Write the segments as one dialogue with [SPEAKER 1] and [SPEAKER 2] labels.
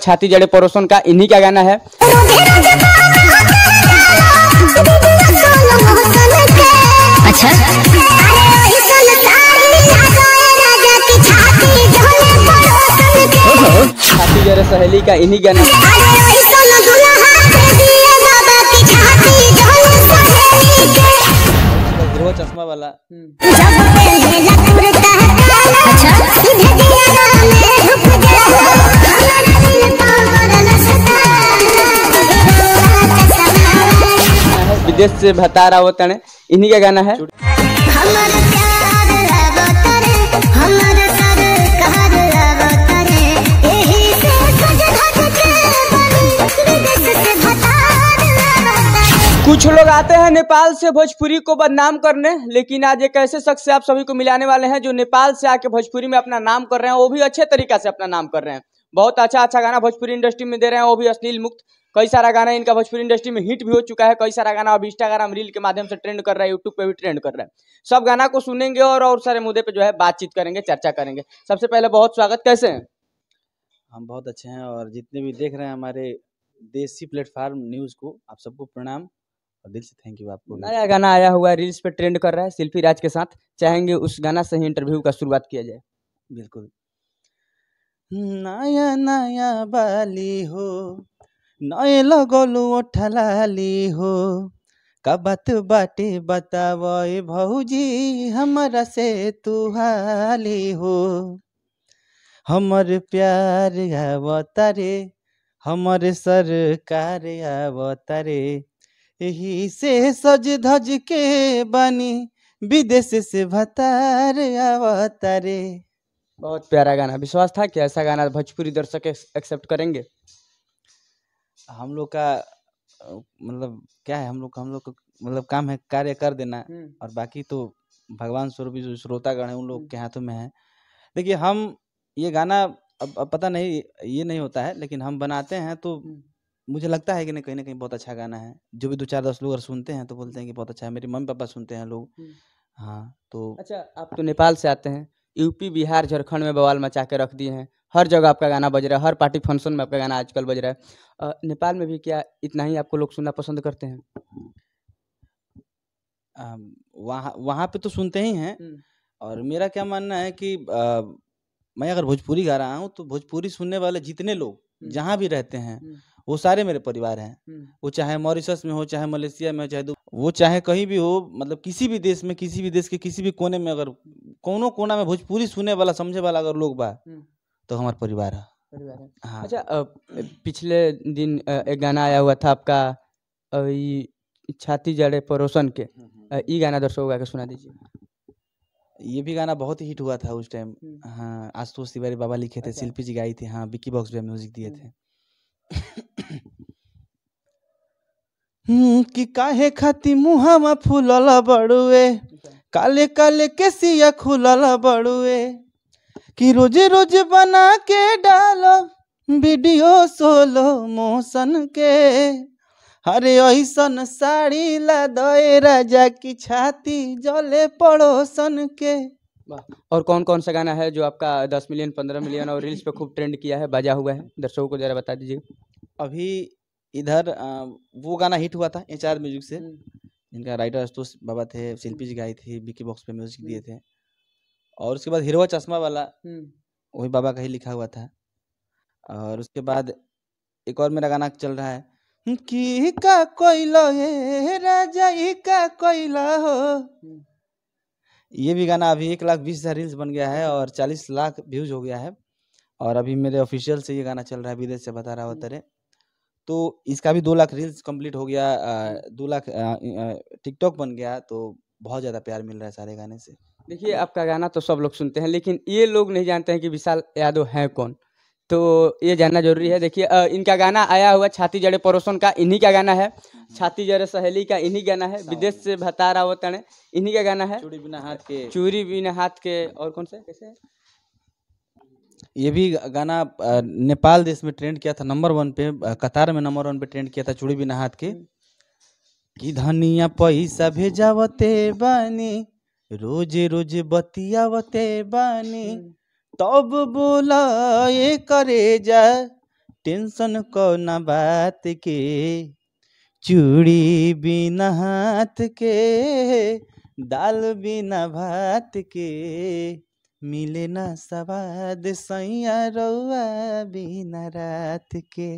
[SPEAKER 1] छाती जड़े पड़ोसन का इन्हीं का गाना है।
[SPEAKER 2] अच्छा
[SPEAKER 1] छाती जड़े सहेली का इन्हीं गाना
[SPEAKER 3] चश्मा वाला।
[SPEAKER 1] विदेश से भतारा वो तने इन्हीं का गाना है। कुछ लोग आते हैं नेपाल से भोजपुरी को बदनाम करने, लेकिन आज एक ऐसे शख्स से आप सभी को मिलाने वाले हैं जो नेपाल से आके भोजपुरी में अपना नाम कर रहे हैं, वो भी अच्छे तरीका से अपना नाम कर रहे हैं। बहुत अच्छा अच्छा गाना भोजपुरी इंडस्ट्री में दे रहे हैं, वो भी अश्लील मुक्त। कई सारा गाना इनका भोजपुरी इंडस्ट्री में हिट भी हो चुका है। कई सारा गाना अब इंस्टाग्राम रील के माध्यम से ट्रेंड कर रहा है, यूट्यूब पे भी ट्रेंड कर रहा है। सब गाना को सुनेंगे और सारे मुद्दे पे जो है बातचीत करेंगे, चर्चा करेंगे। सबसे पहले बहुत स्वागत, कैसे हैं?
[SPEAKER 3] हम बहुत अच्छे हैं और जितने भी देख रहे हैं हमारे देसी प्लेटफॉर्म न्यूज़ को, आप सबको प्रणाम और दिल से थैंक यू आपको।
[SPEAKER 1] नया गाना आया हुआ है, रील्स पे ट्रेंड कर रहा है, शिल्पी राज के साथ। चाहेंगे उस गाना से ही इंटरव्यू का शुरुआत किया जाए।
[SPEAKER 3] बिल्कुल। नया नया बाली हो, नए लगलू ओठलाली हो, का बात बाटे बतावे भौजी हमारा से तू हाली हो। हमर प्यार आवतारे, हमर सरकार आवतारे, यही से सज धज के बनी विदेश से भतार आवतारे।
[SPEAKER 1] बहुत प्यारा गाना। विश्वास था कि ऐसा गाना भोजपुरी दर्शक एक्सेप्ट करेंगे?
[SPEAKER 3] हम लोग का मतलब क्या है, हम लोग का मतलब काम है कार्य कर देना, और बाकी तो भगवान स्वरूप जो श्रोतागण है उन लोग के हाथों में है। देखिए, हम ये गाना अब पता नहीं, ये नहीं होता है, लेकिन हम बनाते हैं तो मुझे लगता है कि नहीं, कहीं ना कहीं बहुत अच्छा गाना है। जो भी 2-4-10 लोग अगर सुनते हैं तो बोलते हैं कि बहुत अच्छा है। मेरे मम्मी पापा सुनते हैं लोग। हाँ तो
[SPEAKER 1] अच्छा, आप तो नेपाल से आते हैं, यूपी बिहार झारखंड में बवाल मचा के रख दिए हैं। हर जगह आपका गाना बज रहा है, हर पार्टी फंक्शन में आपका गाना आजकल बज रहा है। नेपाल में भी क्या इतना ही आपको लोग सुनना पसंद करते हैं?
[SPEAKER 3] वहाँ पे तो सुनते ही हैं। और मेरा क्या मानना है कि मैं अगर भोजपुरी गा रहा हूँ तो भोजपुरी सुनने वाले जितने लोग जहाँ भी रहते हैं वो सारे मेरे परिवार हैं। वो चाहे मॉरिशस में हो, चाहे मलेशिया में हो, चाहे वो चाहे कहीं भी हो, मतलब किसी भी देश में, किसी भी देश के किसी भी कोने में, अगर कोनो कोना में भोजपुरी सुनने वाला समझे वाला अगर लोग बा तो हमारा परिवार है। हाँ।
[SPEAKER 1] अच्छा, पिछले दिन एक गाना आया हुआ था आपका, छाती जड़े पड़ोसन के, ये गाना दर्शकों को सुना दीजिए।
[SPEAKER 3] ये भी गाना बहुत ही हिट हुआ था उस टाइम। हाँ, आशुतोष तिवारी बाबा लिखे थे, शिल्पी जी गाई थी। हाँ, विकी बॉक्स पे म्यूजिक दिए थे। कि काहे खाती मुहावा फूलल बड़ुए, काले काले केसिया खुलल बड़ुए, कि रोजे रोज बना के डालो वीडियो सोलो मोशन के, अरे ऐसन साड़ी ला दे राजा की छाती जले पड़ोसन के।
[SPEAKER 1] और कौन कौन सा गाना है जो आपका 10 मिलियन 15 मिलियन और रील्स पे खूब ट्रेंड किया है, बजा हुआ है, दर्शकों को जरा बता दीजिए।
[SPEAKER 3] अभी इधर वो गाना हिट हुआ था HR म्यूजिक से, जिनका राइटर आशुतोष बाबा थे, शिल्पी जी गाई थी, विकी बॉक्स पे म्यूजिक दिए थे। और उसके बाद हिरवा चश्मा वाला, वही बाबा का ही लिखा हुआ था। और उसके बाद एक और मेरा गाना चल रहा है, कि का कोइलो हे राजा ई का कोइलो हो। ये भी गाना अभी 1,20,000 रील्स बन गया है और 40 लाख व्यूज हो गया है। और अभी मेरे ऑफिशियल से ये गाना चल रहा है, विदेश से बता रहा होता है, तो इसका भी 2 लाख रील्स कंप्लीट हो गया, 2 लाख टिकटॉक बन गया। तो बहुत ज़्यादा प्यार मिल रहा है सारे गाने से।
[SPEAKER 1] देखिए, आपका गाना तो सब लोग सुनते हैं, लेकिन ये लोग नहीं जानते हैं कि विशाल यादव हैं कौन, तो ये जानना जरूरी है। देखिए, इनका गाना आया हुआ छाती जड़े पड़ोसन का इन्हीं का गाना है, छाती जड़े सहेली का इन्हीं गाना है, विदेश से भतारा वो तने इन्हीं का गाना है,
[SPEAKER 3] चूड़ी बिना हाथ के,
[SPEAKER 1] चूड़ी बिना हाथ के, और कौन सा कैसे है?
[SPEAKER 3] ये भी गाना नेपाल देश में ट्रेंड किया था, नंबर 1 पे, कतार में नंबर 1 पे ट्रेंड किया था, चूड़ी बिना हाथ के। कि धनिया पैसा भेजावते बानी, रोजे रोजे बतियावते बानी, तब बोला ये करे जा टेंशन कौना बात के, चूड़ी बिना हाथ के, दाल बिना भात के, मिले ना सवाद सैया रउआ बिना रात के।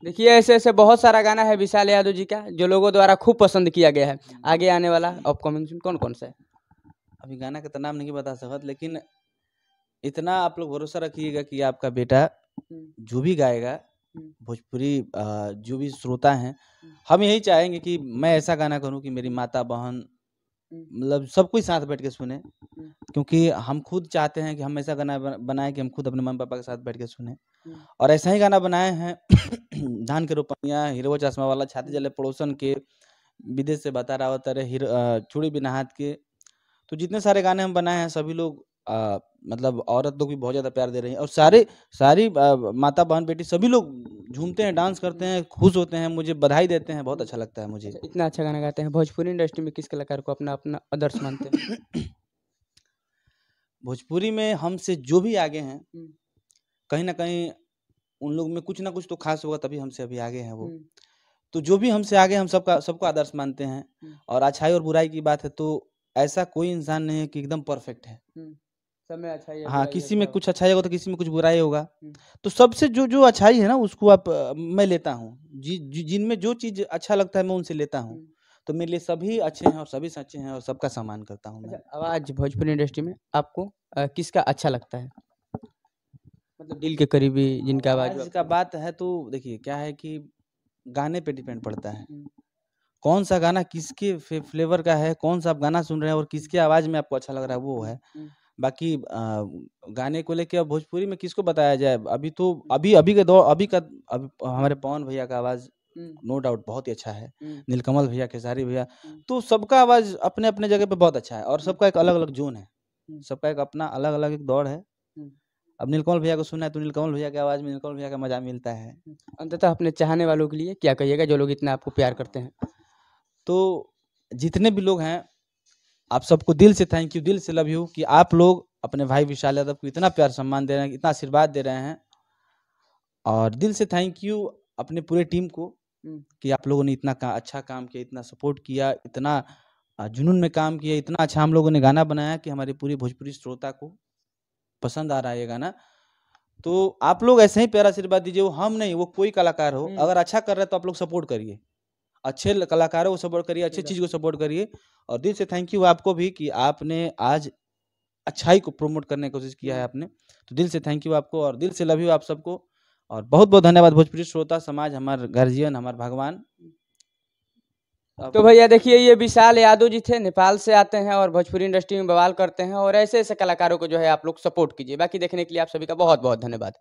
[SPEAKER 1] देखिए ऐसे ऐसे बहुत सारा गाना है विशाल यादव जी का जो लोगों द्वारा खूब पसंद किया गया है। आगे आने वाला अपकमिंग कौन कौन सा है?
[SPEAKER 3] अभी गाना का तो नाम नहीं बता सकत, लेकिन इतना आप लोग भरोसा रखिएगा कि आपका बेटा जो भी गाएगा भोजपुरी, जो भी श्रोता हैं, हम यही चाहेंगे कि मैं ऐसा गाना करूं कि मेरी माता बहन मतलब सब कोई साथ बैठ के सुने, क्योंकि हम खुद चाहते हैं कि हम ऐसा गाना बनाएं कि हम खुद अपने मम्मी पापा के साथ बैठ के सुने। और ऐसा ही गाना बनाए हैं धान के रोपनिया, हीरो चश्मा वाला, छाती जले पड़ोसन के, विदेश से बता रहा होता है, चूड़ी बिना हाथ के। तो जितने सारे गाने हम बनाए हैं सभी लोग मतलब औरत लोग भी बहुत ज़्यादा प्यार दे रही हैं, और सारी माता बहन बेटी सभी लोग झूमते हैं, डांस करते हैं, खुश होते हैं, मुझे बधाई देते हैं, बहुत अच्छा लगता है मुझे।
[SPEAKER 1] इतना अच्छा गाना गाते हैं। भोजपुरी इंडस्ट्री में किस कलाकार को अपना अपना आदर्श मानते हैं?
[SPEAKER 3] भोजपुरी में हमसे जो भी आगे हैं, कहीं ना कहीं उन लोग में कुछ ना कुछ तो खास होगा, तभी हमसे अभी आगे हैं वो। तो जो भी हमसे आगे, हम सबको आदर्श मानते हैं। और अच्छाई और बुराई की बात है तो ऐसा कोई इंसान नहीं है कि एकदम परफेक्ट है।
[SPEAKER 1] सब में अच्छाई है,
[SPEAKER 3] हाँ,
[SPEAKER 1] बुराई
[SPEAKER 3] किसी
[SPEAKER 1] है,
[SPEAKER 3] में
[SPEAKER 1] सब।
[SPEAKER 3] कुछ अच्छाई होगा तो किसी में कुछ बुराई होगा। तो सबसे जो अच्छाई है ना उसको मैं लेता हूँ। जिनमें जो चीज अच्छा लगता है मैं उनसे लेता हूँ। तो मेरे लिए सभी अच्छे हैं और सभी सच्चे हैं और सबका सम्मान करता हूँ मैं।
[SPEAKER 1] अच्छा, आवाज भोजपुरी इंडस्ट्री में आपको किसका अच्छा लगता है? मतलब दिल के करीबी जिनका आवाज
[SPEAKER 3] आवाज का बात है तो देखिए क्या है कि गाने पे डिपेंड पड़ता है, कौन सा गाना किसके फ्लेवर का है, कौन सा आप गाना सुन रहे हैं और किसके आवाज में आपको अच्छा लग रहा है वो है। बाकी गाने को लेके अब भोजपुरी में किसको बताया जाए, अभी तो अभी के दौर अभी हमारे पवन भैया का आवाज नो डाउट बहुत ही अच्छा है, नीलकमल भैया, खेसारी भैया, तो सबका आवाज अपने अपने जगह पे बहुत अच्छा है और सबका एक अलग अलग जोन है, सबका एक अपना अलग अलग एक दौर है। अब नीलकमल भैया को सुनना है तो नीलकमल भैया की आवाज में नीलकमल भैया का मजा मिलता है।
[SPEAKER 1] अंततः अपने चाहने वालों के लिए क्या कहिएगा जो लोग इतना आपको प्यार करते हैं?
[SPEAKER 3] तो जितने भी लोग हैं आप सबको दिल से थैंक यू, दिल से लव यू कि आप लोग अपने भाई विशाल यादव को इतना प्यार सम्मान दे रहे हैं, इतना आशीर्वाद दे रहे हैं। और दिल से थैंक यू अपने पूरे टीम को कि आप लोगों ने इतना अच्छा काम किया, इतना सपोर्ट किया, इतना जुनून में काम किया, इतना अच्छा हम लोगों ने गाना बनाया कि हमारे पूरी भोजपुरी श्रोता को पसंद आ रहा है ये गाना। तो आप लोग ऐसे ही प्यार आशीर्वाद दीजिए, वो हम नहीं वो कोई कलाकार हो, अगर अच्छा कर रहा है तो आप लोग सपोर्ट करिए, अच्छे कलाकारों को सपोर्ट करिए, अच्छी चीज को सपोर्ट करिए। और दिल से थैंक यू आपको भी कि आपने आज अच्छाई को प्रमोट करने की कोशिश किया है आपने, तो दिल से थैंक यू आपको और दिल से लव यू आप सबको और बहुत बहुत धन्यवाद भोजपुरी श्रोता समाज, हमारे गार्जियन, हमारे भगवान।
[SPEAKER 1] तो भैया देखिए ये विशाल यादव जी थे, नेपाल से आते हैं और भोजपुरी इंडस्ट्री में बवाल करते हैं और ऐसे ऐसे कलाकारों को जो है आप लोग सपोर्ट कीजिए। बाकी देखने के लिए आप सभी का बहुत बहुत धन्यवाद।